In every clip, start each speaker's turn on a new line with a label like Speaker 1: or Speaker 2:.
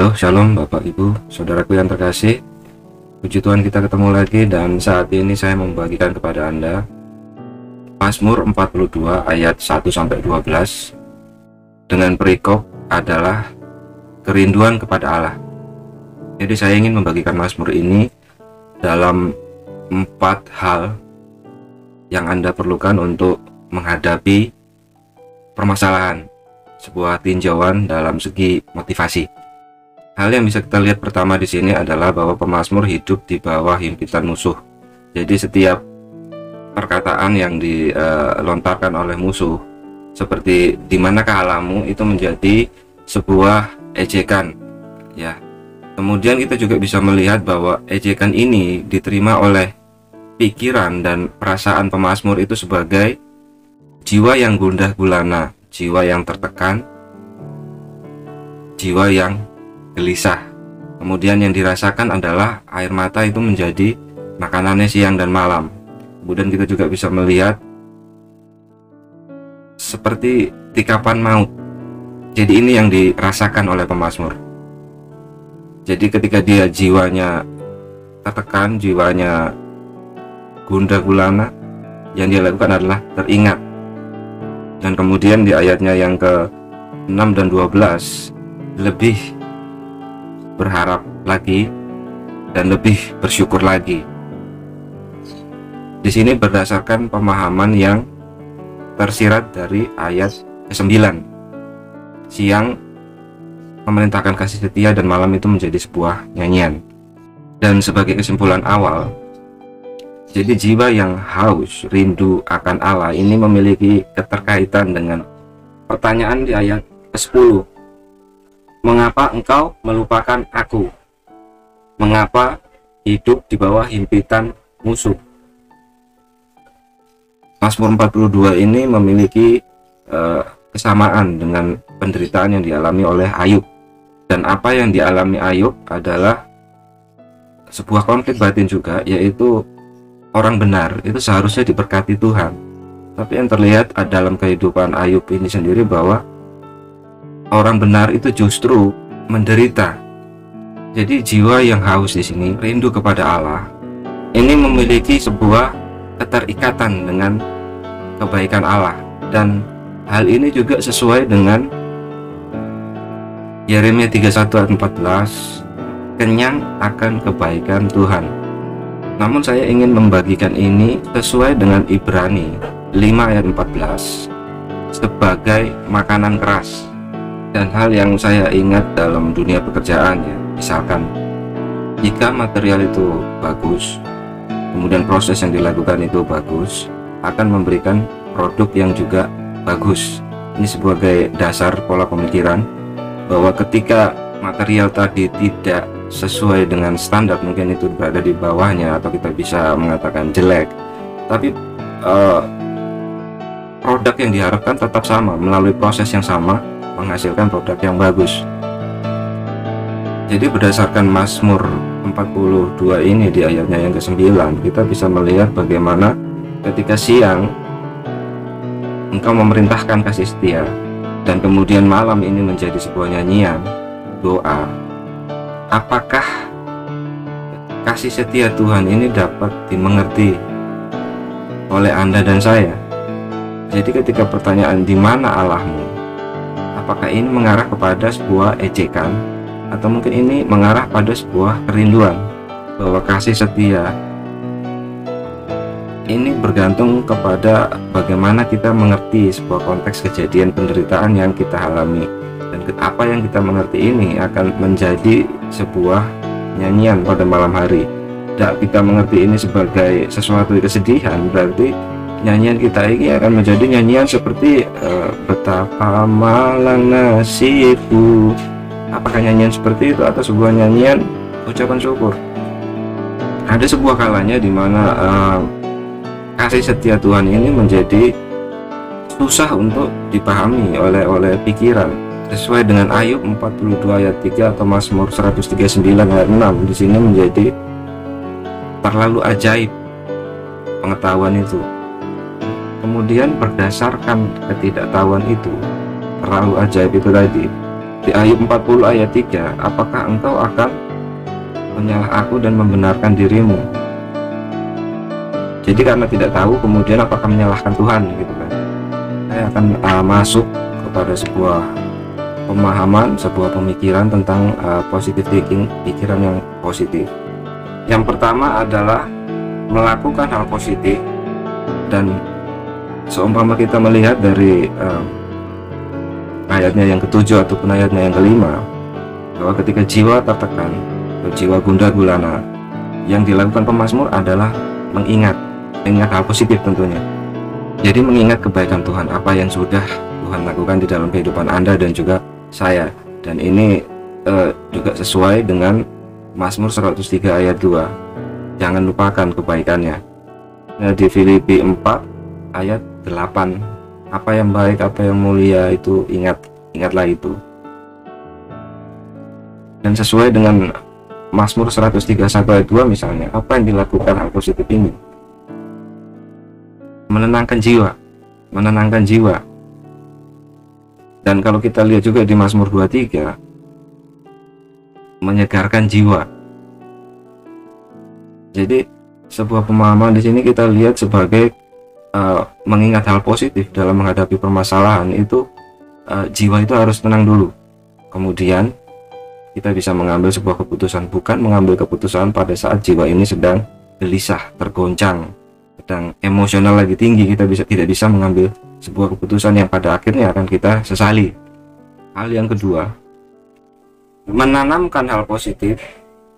Speaker 1: Halo, shalom Bapak Ibu, saudaraku yang terkasih. Puji Tuhan, kita ketemu lagi dan saat ini saya membagikan kepada Anda Mazmur 42 ayat 1-12 dengan perikop adalah kerinduan kepada Allah. Jadi saya ingin membagikan Mazmur ini dalam 4 hal yang Anda perlukan untuk menghadapi permasalahan, sebuah tinjauan dalam segi motivasi. Hal yang bisa kita lihat pertama di sini adalah bahwa pemazmur hidup di bawah himpitan musuh. Jadi setiap perkataan yang dilontarkan oleh musuh, seperti di manakah Allahmu, itu menjadi sebuah ejekan, ya. Kemudian kita juga bisa melihat bahwa ejekan ini diterima oleh pikiran dan perasaan pemazmur itu sebagai jiwa yang gundah gulana, jiwa yang tertekan, jiwa yang gelisah. Kemudian yang dirasakan adalah air mata itu menjadi makanannya siang dan malam. Kemudian kita juga bisa melihat seperti tikapan maut. Jadi ini yang dirasakan oleh pemazmur. Jadi ketika dia jiwanya tertekan, jiwanya gundah gulana, yang dia lakukan adalah teringat. Dan kemudian di ayatnya yang ke-6 dan 12 lebih berharap lagi dan lebih bersyukur lagi. Di sini berdasarkan pemahaman yang tersirat dari ayat ke-9. Siang memerintahkan kasih setia dan malam itu menjadi sebuah nyanyian. Dan sebagai kesimpulan awal, jadi jiwa yang haus rindu akan Allah ini memiliki keterkaitan dengan pertanyaan di ayat ke-10. Mengapa engkau melupakan aku? Mengapa hidup di bawah himpitan musuh? Mazmur 42 ini memiliki kesamaan dengan penderitaan yang dialami oleh Ayub. Dan apa yang dialami Ayub adalah sebuah konflik batin juga, yaitu orang benar itu seharusnya diberkati Tuhan. Tapi yang terlihat dalam kehidupan Ayub ini sendiri bahwa orang benar itu justru menderita. Jadi jiwa yang haus di sini rindu kepada Allah. Ini memiliki sebuah keterikatan dengan kebaikan Allah, dan hal ini juga sesuai dengan Yeremia 31 ayat 14, kenyang akan kebaikan Tuhan. Namun saya ingin membagikan ini sesuai dengan Ibrani 5 ayat 14 sebagai makanan keras. Dan hal yang saya ingat dalam dunia pekerjaan, ya, misalkan jika material itu bagus, kemudian proses yang dilakukan itu bagus, akan memberikan produk yang juga bagus. Ini sebagai dasar pola pemikiran bahwa ketika material tadi tidak sesuai dengan standar, mungkin itu berada di bawahnya atau kita bisa mengatakan jelek, tapi produk yang diharapkan tetap sama, melalui proses yang sama menghasilkan produk yang bagus. Jadi berdasarkan Mazmur 42 ini di ayatnya yang ke-9, kita bisa melihat bagaimana ketika siang engkau memerintahkan kasih setia, dan kemudian malam ini menjadi sebuah nyanyian, doa. Apakah kasih setia Tuhan ini dapat dimengerti oleh Anda dan saya? Jadi ketika pertanyaan di mana Allahmu, apakah ini mengarah kepada sebuah ejekan, atau mungkin ini mengarah pada sebuah kerinduan bahwa kasih setia ini bergantung kepada bagaimana kita mengerti sebuah konteks kejadian penderitaan yang kita alami, dan apa yang kita mengerti ini akan menjadi sebuah nyanyian pada malam hari. Dan kita mengerti ini sebagai sesuatu kesedihan, berarti nyanyian kita ini akan menjadi nyanyian seperti betapa malang nasibku. Apakah nyanyian seperti itu atau sebuah nyanyian ucapan syukur? Ada sebuah kalanya di mana kasih setia Tuhan ini menjadi susah untuk dipahami oleh pikiran. Sesuai dengan Ayub 42 ayat 3 atau Mazmur 139 ayat 6, di sini menjadi terlalu ajaib pengetahuan itu. Kemudian berdasarkan ketidaktahuan itu, terlalu ajaib itu tadi, Di Ayub 40 ayat 3, apakah engkau akan menyalah aku dan membenarkan dirimu? Jadi karena tidak tahu, kemudian apakah menyalahkan Tuhan gitu kan. Saya akan masuk kepada sebuah pemahaman, sebuah pemikiran tentang positive thinking, pikiran yang positif. Yang pertama adalah melakukan hal positif, dan seumpama kita melihat dari ayatnya yang ketujuh ataupun ayatnya yang kelima, bahwa ketika jiwa tertekan, jiwa gundah gulana, yang dilakukan pemazmur adalah mengingat hal positif tentunya. Jadi mengingat kebaikan Tuhan, apa yang sudah Tuhan lakukan di dalam kehidupan Anda dan juga saya. Dan ini juga sesuai dengan Mazmur 103 ayat 2. Jangan lupakan kebaikannya. Nah, di Filipi 4 ayat 8, apa yang baik, apa yang mulia itu ingatlah itu. Dan sesuai dengan Mazmur 103 ayat 2 misalnya, apa yang dilakukan hal positif ini? Menenangkan jiwa. Dan kalau kita lihat juga di Mazmur 23, menyegarkan jiwa. Jadi sebuah pemahaman di sini kita lihat sebagai mengingat hal positif dalam menghadapi permasalahan itu, jiwa itu harus tenang dulu. Kemudian kita bisa mengambil sebuah keputusan, bukan mengambil keputusan pada saat jiwa ini sedang gelisah, tergoncang, sedang emosional lagi tinggi. Kita tidak bisa mengambil sebuah keputusan yang pada akhirnya akan kita sesali. Hal yang kedua, menanamkan hal positif.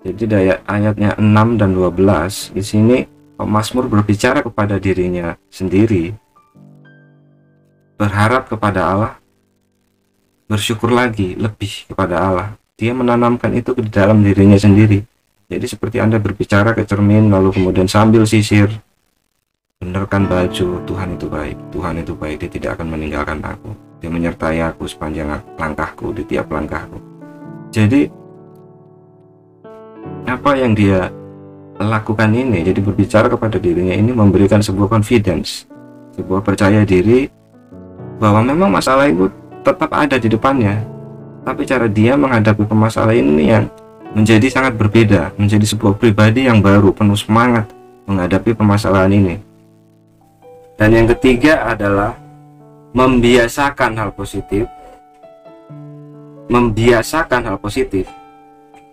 Speaker 1: Jadi dari ayatnya 6 dan 12 di sini pemazmur berbicara kepada dirinya sendiri, berharap kepada Allah, bersyukur lagi lebih kepada Allah. Dia menanamkan itu di dalam dirinya sendiri. Jadi seperti Anda berbicara ke cermin lalu kemudian sambil sisir, benarkan baju, Tuhan itu baik, Tuhan itu baik, Dia tidak akan meninggalkan aku, Dia menyertai aku sepanjang langkahku, di tiap langkahku. Jadi apa yang dia lakukan ini, jadi berbicara kepada dirinya ini memberikan sebuah confidence, sebuah percaya diri bahwa memang masalah itu tetap ada di depannya, tapi cara dia menghadapi permasalahan ini yang menjadi sangat berbeda, menjadi sebuah pribadi yang baru, penuh semangat menghadapi permasalahan ini. Dan yang ketiga adalah membiasakan hal positif. Membiasakan hal positif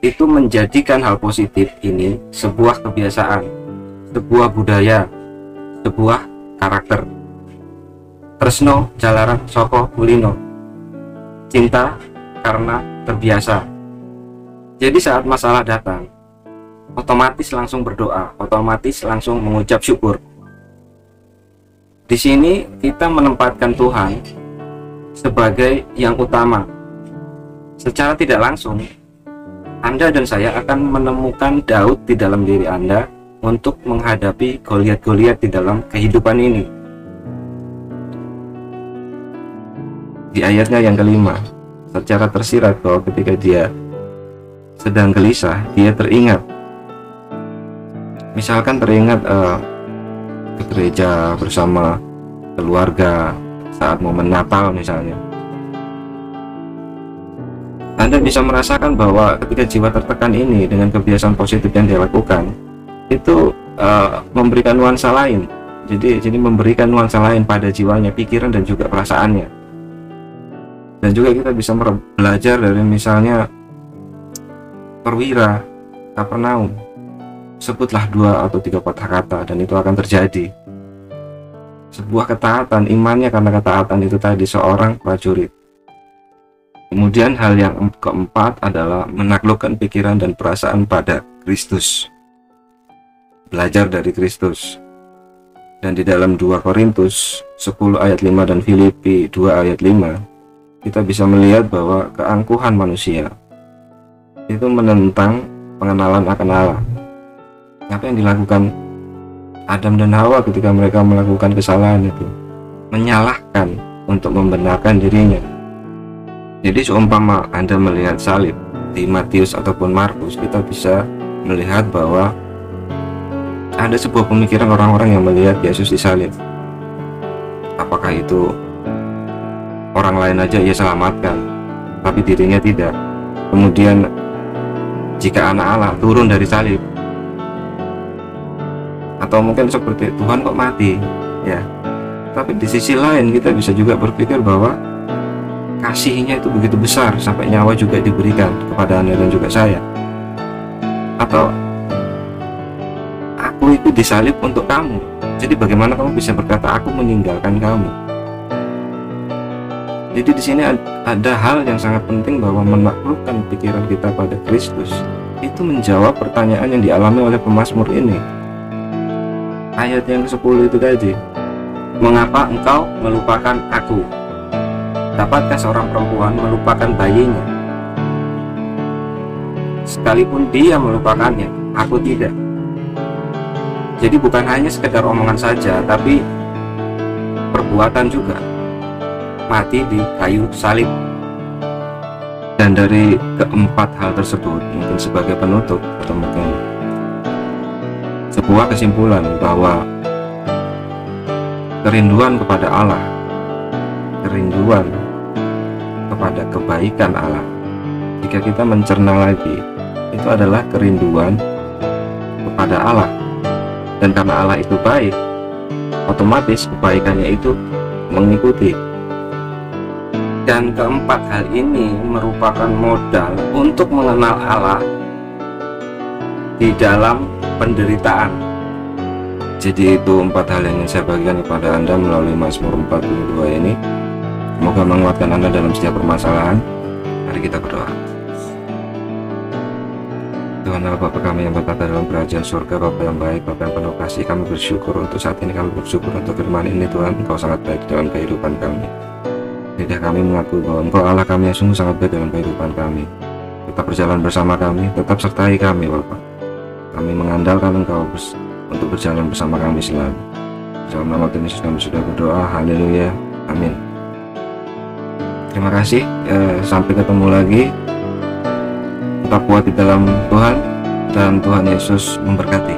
Speaker 1: itu menjadikan hal positif ini sebuah kebiasaan, sebuah budaya, sebuah karakter. Tresno jalaran soko kulino, cinta karena terbiasa. Jadi saat masalah datang, otomatis langsung berdoa, otomatis langsung mengucap syukur. Di sini kita menempatkan Tuhan sebagai yang utama. Secara tidak langsung, Anda dan saya akan menemukan Daud di dalam diri Anda untuk menghadapi Goliat-Goliat di dalam kehidupan ini. Di ayatnya yang kelima, secara tersirat bahwa ketika dia sedang gelisah, dia teringat. Misalkan teringat ke gereja bersama keluarga saat momen Natal misalnya. Anda bisa merasakan bahwa ketika jiwa tertekan ini dengan kebiasaan positif yang dia lakukan itu memberikan nuansa lain. Jadi memberikan nuansa lain pada jiwanya, pikiran dan juga perasaannya. Dan juga kita bisa belajar dari misalnya perwira Kapernaum. Sebutlah 2 atau 3 patah kata dan itu akan terjadi. Sebuah ketaatan, imannya karena ketaatan itu tadi seorang prajurit. Kemudian hal yang keempat adalah menaklukkan pikiran dan perasaan pada Kristus. Belajar dari Kristus. Dan di dalam 2 Korintus 10 ayat 5 dan Filipi 2 ayat 5, kita bisa melihat bahwa keangkuhan manusia itu menentang pengenalan akan Allah. Apa yang dilakukan Adam dan Hawa ketika mereka melakukan kesalahan itu? Menyalahkan untuk membenarkan dirinya. Jadi seumpama Anda melihat salib di Matius ataupun Markus, kita bisa melihat bahwa ada sebuah pemikiran orang-orang yang melihat Yesus disalib. Apakah itu orang lain aja ia selamatkan, tapi dirinya tidak. Kemudian jika anak Allah turun dari salib, atau mungkin seperti Tuhan kok mati ya, tapi di sisi lain kita bisa juga berpikir bahwa kasihnya itu begitu besar sampai nyawa juga diberikan kepada Anda dan juga saya. Atau aku itu disalib untuk kamu, jadi bagaimana kamu bisa berkata aku meninggalkan kamu? Jadi di sini ada hal yang sangat penting, bahwa menaklukkan pikiran kita pada Kristus itu menjawab pertanyaan yang dialami oleh pemazmur ini. Ayat yang ke-10 itu tadi, mengapa engkau melupakan aku? Dapatkah seorang perempuan melupakan bayinya? Sekalipun dia melupakannya, aku tidak. Jadi bukan hanya sekedar omongan saja, tapi perbuatan juga. Mati di kayu salib. Dan dari keempat hal tersebut, mungkin sebagai penutup atau mungkin sebuah kesimpulan, bahwa kerinduan kepada Allah, kerinduan kepada kebaikan Allah, jika kita mencerna lagi, itu adalah kerinduan kepada Allah. Dan karena Allah itu baik, otomatis kebaikannya itu mengikuti. Dan keempat hal ini merupakan modal untuk mengenal Allah di dalam penderitaan. Jadi itu empat hal yang ingin saya bagikan kepada Anda melalui Mazmur 42 ini. Semoga menguatkan Anda dalam setiap permasalahan. Mari kita berdoa. Tuhan Allah Bapa kami yang bertata dalam kerajaan surga, Bapa yang baik, Bapa yang penuh kasih, kami bersyukur untuk saat ini, kami bersyukur untuk firman ini Tuhan. Engkau sangat baik dalam kehidupan kami. Lidah kami mengakui bahwa Engkau Allah kami yang sungguh sangat baik dalam kehidupan kami. Tetap berjalan bersama kami, tetap sertai kami Bapa. Kami mengandalkan Engkau untuk berjalan bersama kami selalu. Dalam nama Tuhan Yesus kami sudah berdoa. Haleluya. Amin. Terima kasih. Sampai ketemu lagi. Tetap kuat di dalam Tuhan, dan Tuhan Yesus memberkati.